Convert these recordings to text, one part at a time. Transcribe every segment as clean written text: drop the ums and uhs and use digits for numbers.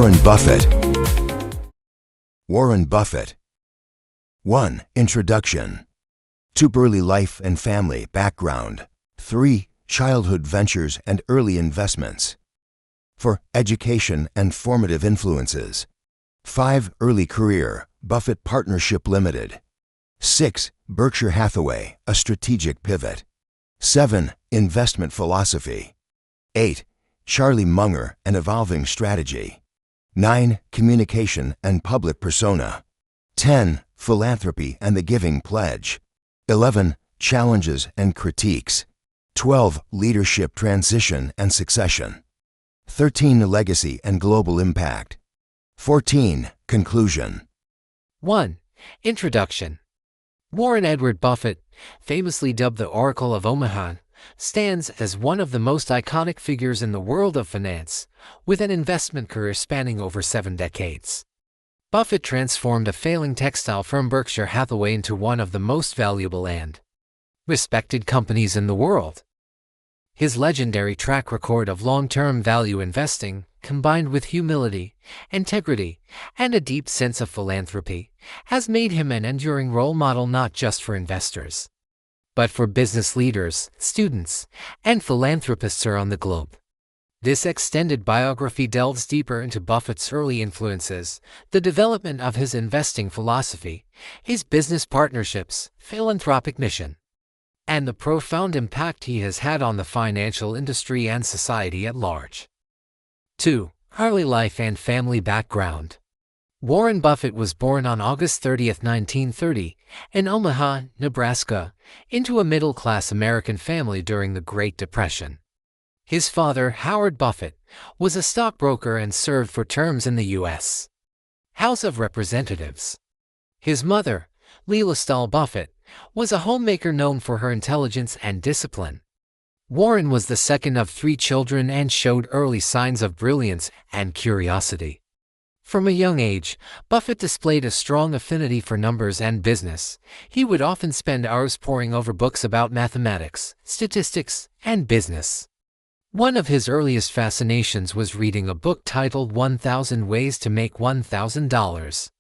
Warren Buffett. Warren Buffett. 1. Introduction. 2. Early life and family background. 3. Childhood ventures and early investments. 4. Education and formative influences. 5. Early career, Buffett Partnership Limited. 6. Berkshire Hathaway, a strategic pivot. 7. Investment philosophy. 8. Charlie Munger, an evolving strategy. 9. Communication and public persona. 10. Philanthropy and the giving pledge. 11. Challenges and critiques. 12. Leadership transition and succession. 13. Legacy and global impact. 14. Conclusion. 1. Introduction. Warren Edward Buffett, famously dubbed the Oracle of Omaha, stands as one of the most iconic figures in the world of finance, with an investment career spanning over 7 decades. Buffett transformed a failing textile firm Berkshire Hathaway into one of the most valuable and respected companies in the world. His legendary track record of long-term value investing, combined with humility, integrity, and a deep sense of philanthropy, has made him an enduring role model not just for investors, but for business leaders, students, and philanthropists around the globe. This extended biography delves deeper into Buffett's early influences, the development of his investing philosophy, his business partnerships, philanthropic mission, and the profound impact he has had on the financial industry and society at large. 2. Early life and family background. Warren Buffett was born on August 30, 1930, in Omaha, Nebraska, into a middle-class American family during the Great Depression. His father, Howard Buffett, was a stockbroker and served for terms in the U.S. House of Representatives. His mother, Leila Stahl Buffett, was a homemaker known for her intelligence and discipline. Warren was the second of 3 children and showed early signs of brilliance and curiosity. From a young age, Buffett displayed a strong affinity for numbers and business. He would often spend hours poring over books about mathematics, statistics, and business. One of his earliest fascinations was reading a book titled 1,000 Ways to Make $1,000,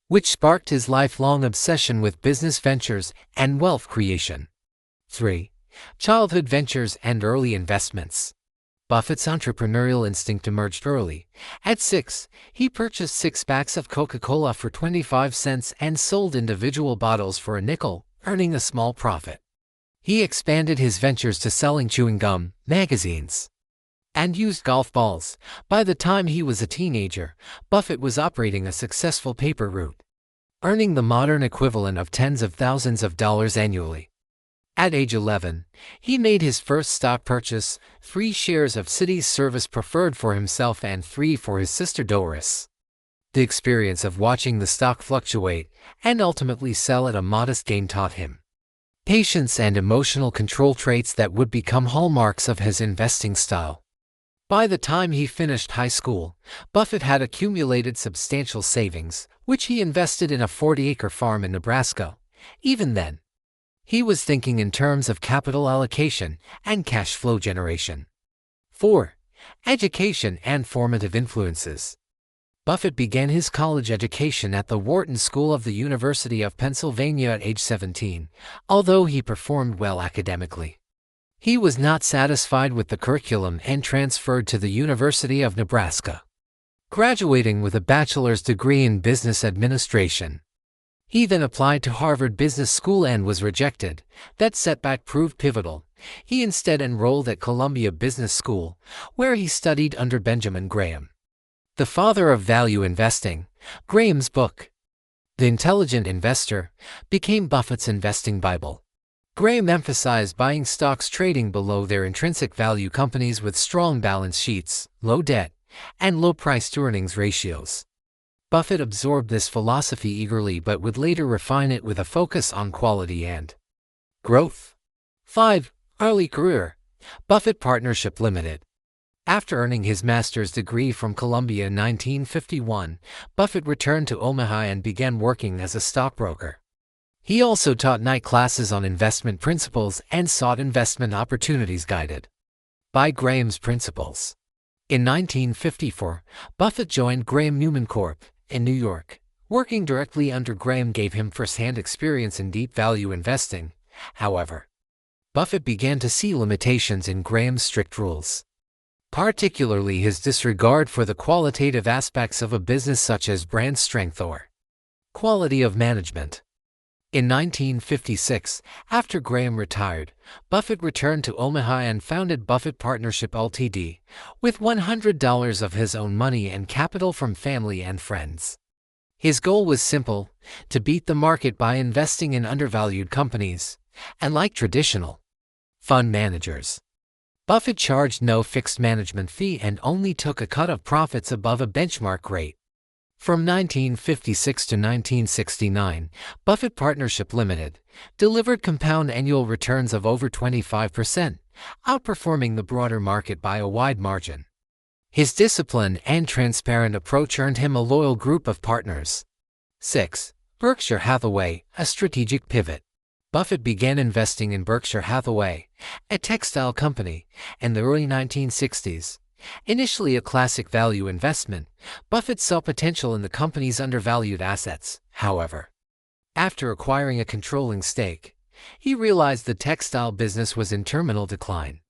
which sparked his lifelong obsession with business ventures and wealth creation. 3. Childhood ventures and early investments. Buffett's entrepreneurial instinct emerged early. At 6, he purchased 6 packs of Coca-Cola for 25 cents and sold individual bottles for a nickel, earning a small profit. He expanded his ventures to selling chewing gum, magazines, and used golf balls. By the time he was a teenager, Buffett was operating a successful paper route, earning the modern equivalent of tens of thousands of dollars annually. At age 11, he made his first stock purchase, 3 shares of Citi's Service Preferred for himself and 3 for his sister Doris. The experience of watching the stock fluctuate and ultimately sell at a modest gain taught him patience and emotional control, traits that would become hallmarks of his investing style. By the time he finished high school, Buffett had accumulated substantial savings, which he invested in a 40-acre farm in Nebraska. Even then, he was thinking in terms of capital allocation and cash flow generation. 4. Education and formative influences. Buffett began his college education at the Wharton School of the University of Pennsylvania at age 17, although he performed well academically. He was not satisfied with the curriculum and transferred to the University of Nebraska, graduating with a bachelor's degree in business administration. He then applied to Harvard Business School and was rejected. That setback proved pivotal. He instead enrolled at Columbia Business School, where he studied under Benjamin Graham, the father of value investing. Graham's book, The Intelligent Investor, became Buffett's investing Bible. Graham emphasized buying stocks trading below their intrinsic value, companies with strong balance sheets, low debt, and low price-to-earnings ratios. Buffett absorbed this philosophy eagerly but would later refine it with a focus on quality and growth. 5. Early career. Buffett Partnership Limited. After earning his master's degree from Columbia in 1951, Buffett returned to Omaha and began working as a stockbroker. He also taught night classes on investment principles and sought investment opportunities guided by Graham's principles. In 1954, Buffett joined Graham Newman Corp. In New York. Working directly under Graham gave him first-hand experience in deep value investing. However, Buffett began to see limitations in Graham's strict rules, particularly his disregard for the qualitative aspects of a business such as brand strength or quality of management. In 1956, after Graham retired, Buffett returned to Omaha and founded Buffett Partnership Ltd. with $100 of his own money and capital from family and friends. His goal was simple: to beat the market by investing in undervalued companies, and like traditional fund managers, Buffett charged no fixed management fee and only took a cut of profits above a benchmark rate. From 1956 to 1969, Buffett Partnership Limited delivered compound annual returns of over 25%, outperforming the broader market by a wide margin. His disciplined and transparent approach earned him a loyal group of partners. 6. Berkshire Hathaway, a strategic pivot. Buffett began investing in Berkshire Hathaway, a textile company, in the early 1960s. Initially a classic value investment, Buffett saw potential in the company's undervalued assets. However, after acquiring a controlling stake, he realized the textile business was in terminal decline.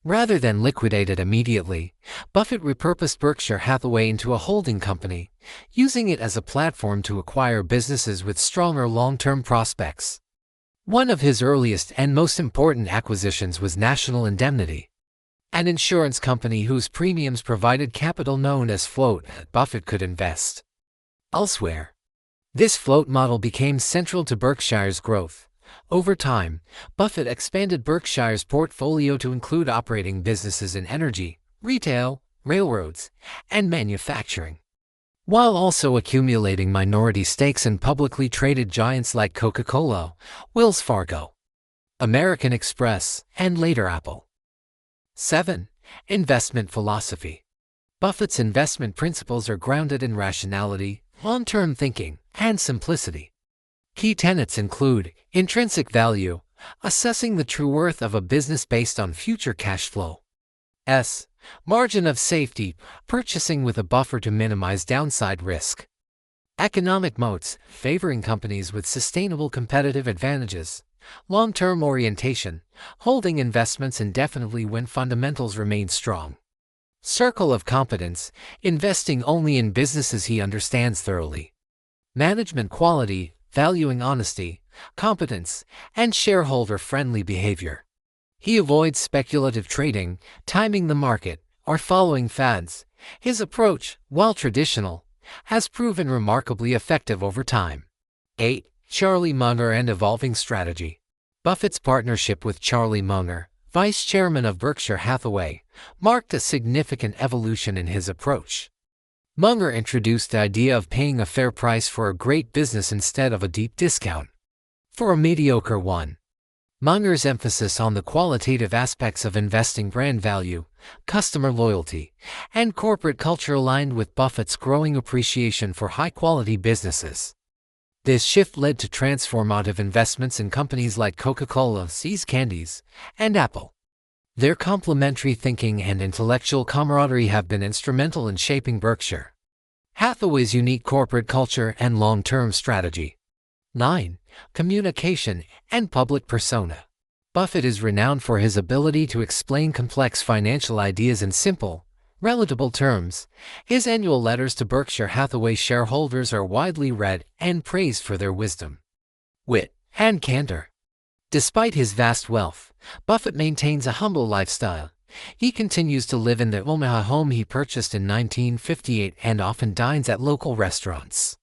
Rather than liquidate it immediately, Buffett repurposed Berkshire Hathaway into a holding company, using it as a platform to acquire businesses with stronger long-term prospects. One of his earliest and most important acquisitions was National Indemnity, an insurance company whose premiums provided capital known as float that Buffett could invest elsewhere. This float model became central to Berkshire's growth. Over time, Buffett expanded Berkshire's portfolio to include operating businesses in energy, retail, railroads, and manufacturing, while also accumulating minority stakes in publicly traded giants like Coca-Cola, Wells Fargo, American Express, and later Apple. 7. Investment philosophy. Buffett's investment principles are grounded in rationality, long-term thinking, and simplicity. Key tenets include intrinsic value, assessing the true worth of a business based on future cash flow. Margin of safety, purchasing with a buffer to minimize downside risk. Economic moats, favoring companies with sustainable competitive advantages. Long-term orientation, holding investments indefinitely when fundamentals remain strong. Circle of competence, investing only in businesses he understands thoroughly. Management quality, valuing honesty, competence, and shareholder-friendly behavior. He avoids speculative trading, timing the market, or following fads. His approach, while traditional, has proven remarkably effective over time. 8. Charlie Munger and evolving strategy. Buffett's partnership with Charlie Munger, vice chairman of Berkshire Hathaway, marked a significant evolution in his approach. Munger introduced the idea of paying a fair price for a great business instead of a deep discount for a mediocre one. Munger's emphasis on the qualitative aspects of investing, brand value, customer loyalty, and corporate culture aligned with Buffett's growing appreciation for high-quality businesses. This shift led to transformative investments in companies like Coca-Cola, See's Candies, and Apple. Their complementary thinking and intellectual camaraderie have been instrumental in shaping Berkshire Hathaway's unique corporate culture and long-term strategy. 9. Communication and public persona. Buffett is renowned for his ability to explain complex financial ideas in simple, relatable terms. His annual letters to Berkshire Hathaway shareholders are widely read and praised for their wisdom, wit, and candor. Despite his vast wealth, Buffett maintains a humble lifestyle. He continues to live in the Omaha home he purchased in 1958 and often dines at local restaurants.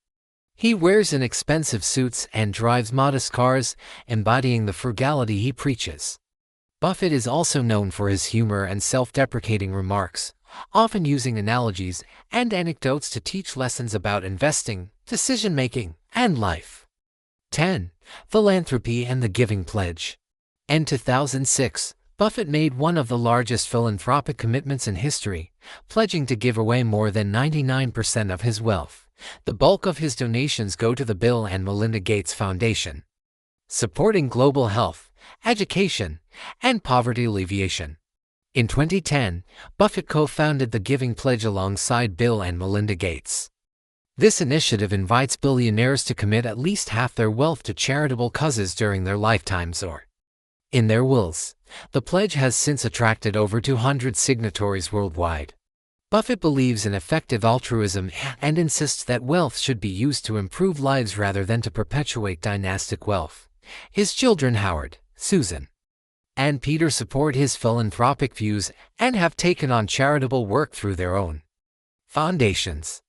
He wears inexpensive suits and drives modest cars, embodying the frugality he preaches. Buffett is also known for his humor and self-deprecating remarks, often using analogies and anecdotes to teach lessons about investing, decision-making, and life. 10. Philanthropy and the Giving Pledge. In 2006, Buffett made one of the largest philanthropic commitments in history, pledging to give away more than 99% of his wealth. The bulk of his donations go to the Bill and Melinda Gates Foundation, supporting global health, education, and poverty alleviation. In 2010, Buffett co-founded the Giving Pledge alongside Bill and Melinda Gates. This initiative invites billionaires to commit at least half their wealth to charitable causes during their lifetimes or in their wills. The pledge has since attracted over 200 signatories worldwide. Buffett believes in effective altruism and insists that wealth should be used to improve lives rather than to perpetuate dynastic wealth. His children Howard, Susan, and Peter support his philanthropic views and have taken on charitable work through their own foundations.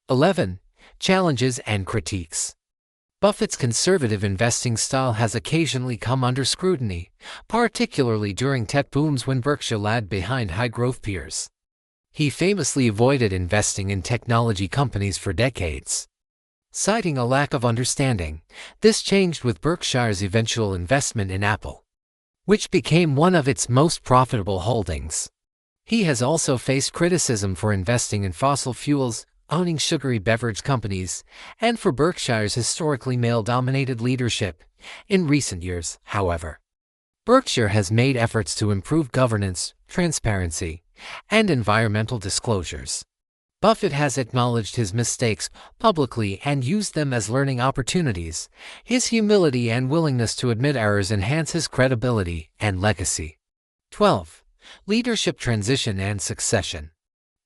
11. Challenges and critiques. Buffett's conservative investing style has occasionally come under scrutiny, particularly during tech booms when Berkshire lagged behind high-growth peers. He famously avoided investing in technology companies for decades, citing a lack of understanding. This changed with Berkshire's eventual investment in Apple, which became one of its most profitable holdings. He has also faced criticism for investing in fossil fuels, owning sugary beverage companies, and for Berkshire's historically male-dominated leadership. In recent years, however, Berkshire has made efforts to improve governance, transparency, and environmental disclosures. Buffett has acknowledged his mistakes publicly and used them as learning opportunities. His humility and willingness to admit errors enhance his credibility and legacy. 12. Leadership transition and succession.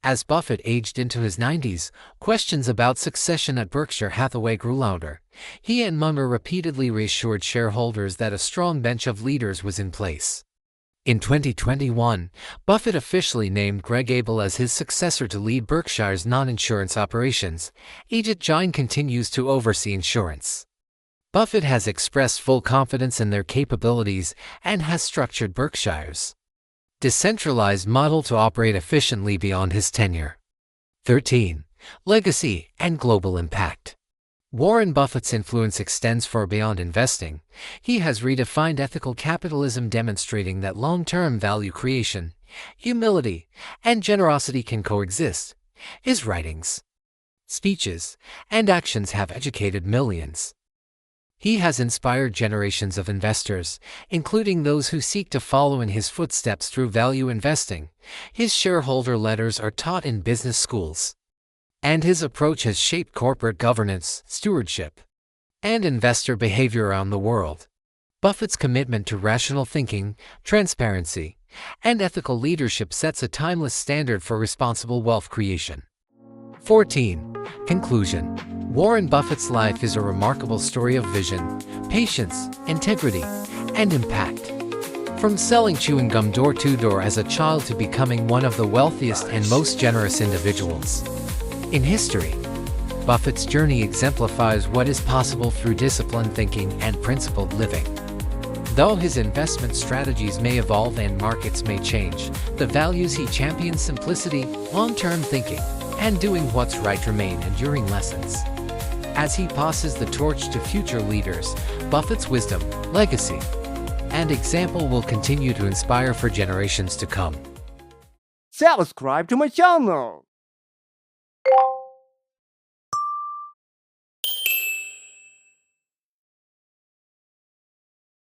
As Buffett aged into his 90s, questions about succession at Berkshire Hathaway grew louder. He and Munger repeatedly reassured shareholders that a strong bench of leaders was in place. In 2021, Buffett officially named Greg Abel as his successor to lead Berkshire's non-insurance operations. Ajit Jain continues to oversee insurance. Buffett has expressed full confidence in their capabilities and has structured Berkshire's decentralized model to operate efficiently beyond his tenure. 13. Legacy and global impact. Warren Buffett's influence extends far beyond investing. He has redefined ethical capitalism, demonstrating that long-term value creation, humility, and generosity can coexist. His writings, speeches, and actions have educated millions. He has inspired generations of investors, including those who seek to follow in his footsteps through value investing. His shareholder letters are taught in business schools, and his approach has shaped corporate governance, stewardship, and investor behavior around the world. Buffett's commitment to rational thinking, transparency, and ethical leadership sets a timeless standard for responsible wealth creation. 14. Conclusion. Warren Buffett's life is a remarkable story of vision, patience, integrity, and impact. From selling chewing gum door to door as a child to becoming one of the wealthiest and most generous individuals in history, Buffett's journey exemplifies what is possible through disciplined thinking and principled living. Though his investment strategies may evolve and markets may change, the values he champions, simplicity, long-term thinking, and doing what's right, remain enduring lessons. As he passes the torch to future leaders, Buffett's wisdom, legacy, and example will continue to inspire for generations to come. Subscribe to my channel!